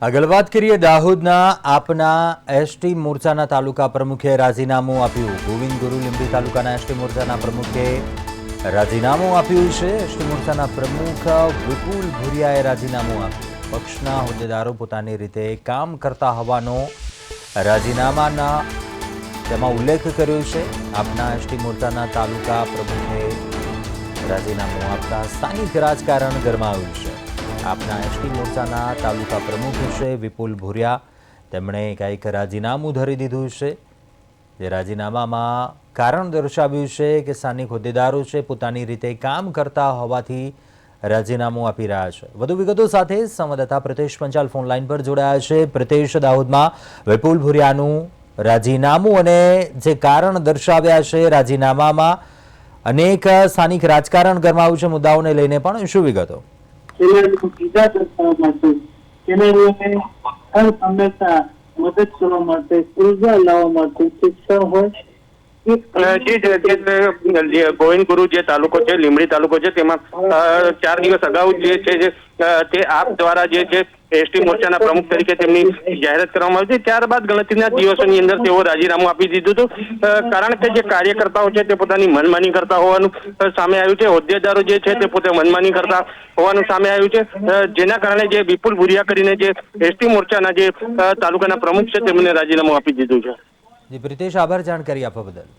આગળ વાત કરીએ દાહોદના આપના એસટી મોરચાના તાલુકા પ્રમુખે રાજીનામું આપ્યું। ગોવિંદ ગુરુ લીંબડી તાલુકાના એસટી મોરચાના પ્રમુખે રાજીનામું આપ્યું છે। એસટી મોરચાના પ્રમુખ વિપુલ ભુરિયાએ રાજીનામું આપ્યું। પક્ષના હોદ્દેદારો પોતાની રીતે કામ કરતા હોવાનો રાજીનામાના તેમાં ઉલ્લેખ કર્યો છે। આપના એસટી મોરચાના તાલુકા પ્રમુખે રાજીનામું આપતા સ્થાનિક રાજકારણ ગરમાયું છે। આપના એસટી મોરચાના તાલુકા પ્રમુખ છે વિપુલ ભુરિયા, તેમણે કંઈક રાજીનામું ધરી દીધું છે। જે રાજીનામામાં કારણ દર્શાવ્યું છે કે સ્થાનિક હોદ્દેદારો છે પોતાની રીતે કામ કરતા હોવાથી રાજીનામું આપી રહ્યા છે। વધુ વિગતો સાથે સંવાદદાતા પ્રિતેશ પંચાલ ફોનલાઈન પર જોડાયા છે। પ્રિતેશ, દાહોદમાં વિપુલ ભુરિયાનું રાજીનામું અને જે કારણ દર્શાવ્યા છે રાજીનામામાં અનેક સ્થાનિક રાજકારણ ગરમાયું છે। મુદ્દાઓને લઈને પણ શું વિગતો? સીધા દર્શાવવા માટે ખેલાડીઓને હર હંમેશા મદદ કરવા માટે, ઉર્જા લાવવા માટે શિક્ષણ હોય ગોવિંદ ગુરુ જે તાલુકો છે, લીંબડી તાલુકો છે, તેમાં 4 દિવસ અગાઉ જે છે તે આપ દ્વારા જે છે એસટી મોરચાના પ્રમુખ તરીકે તેમની જાહેરાત કરવામાં આવી હતી। ત્યારબાદ ગણતરીના દિવસોની અંદર તેઓ રાજીનામું આપી દીધું હતું। કારણ કે જે કાર્યકર્તાઓ છે તે પોતાની મનમાની કરતા હોવાનું સામે આવ્યું છે। હોદ્દેદારો જે છે તે પોતે મનમાની કરતા હોવાનું સામે આવ્યું છે। જેના કારણે જે વિપુલ ભુરિયા કરીને જે એસટી મોરચાના જે તાલુકાના પ્રમુખ છે તેમને રાજીનામું આપી દીધું છે। જી પ્રિતેશ, આભાર જાણકારી આપવા બદલ।